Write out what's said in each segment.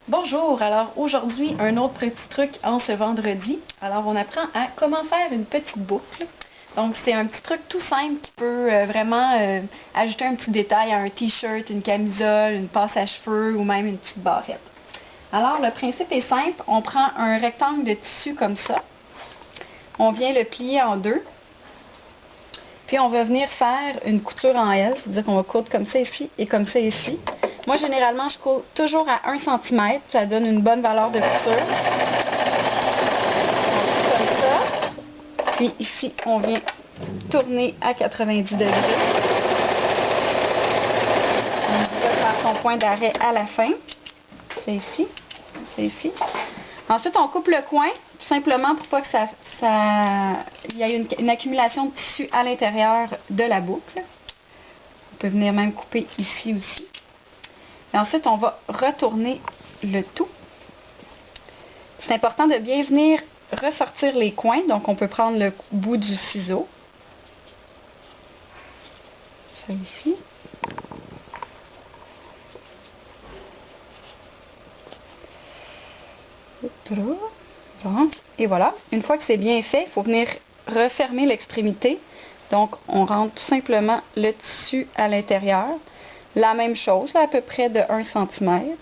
Bonjour, alors aujourd'hui un autre petit truc en ce vendredi. Alors on apprend à comment faire une petite boucle. Donc c'est un petit truc tout simple qui peut vraiment ajouter un petit détail à un t-shirt, une camisole, une passe à cheveux ou même une petite barrette. Alors le principe est simple, on prend un rectangle de tissu comme ça, on vient le plier en deux, puis on va venir faire une couture en L, c'est-à-dire qu'on va coudre comme ça ici et comme ça ici. Moi, généralement, je couds toujours à 1 cm. Ça donne une bonne valeur de couture. Comme ça. Puis ici, on vient tourner à 90 degrés. On va faire son point d'arrêt à la fin. C'est ici. C'est ici. Ensuite, on coupe le coin, tout simplement pour pas que il y ait une accumulation de tissu à l'intérieur de la boucle. On peut venir même couper ici aussi. Et ensuite, on va retourner le tout. C'est important de bien venir ressortir les coins. Donc, on peut prendre le bout du ciseau. Ça ici. Bon. Et voilà. Une fois que c'est bien fait, il faut venir refermer l'extrémité. Donc, on rentre tout simplement le tissu à l'intérieur. La même chose, à peu près de 1 cm.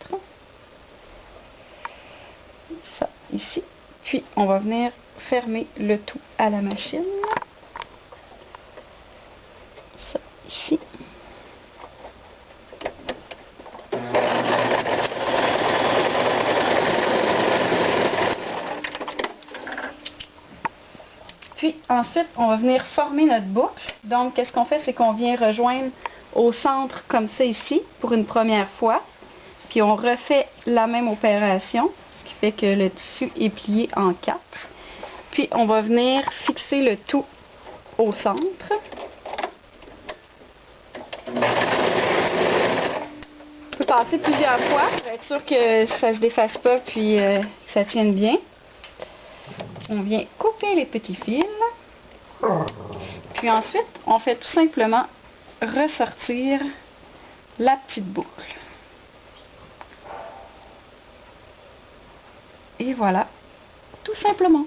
Ça, ici. Puis, on va venir fermer le tout à la machine. Ça, ici. Puis, ensuite, on va venir former notre boucle. Donc, qu'est-ce qu'on fait? C'est qu'on vient rejoindre au centre comme ça ici pour une première fois. Puis on refait la même opération, ce qui fait que le tissu est plié en 4. Puis on va venir fixer le tout au centre. On peut passer plusieurs fois pour être sûr que ça ne se défasse pas puis que ça tienne bien. On vient couper les petits fils. Puis ensuite, on fait tout simplement ressortir la petite boucle. Et voilà, tout simplement.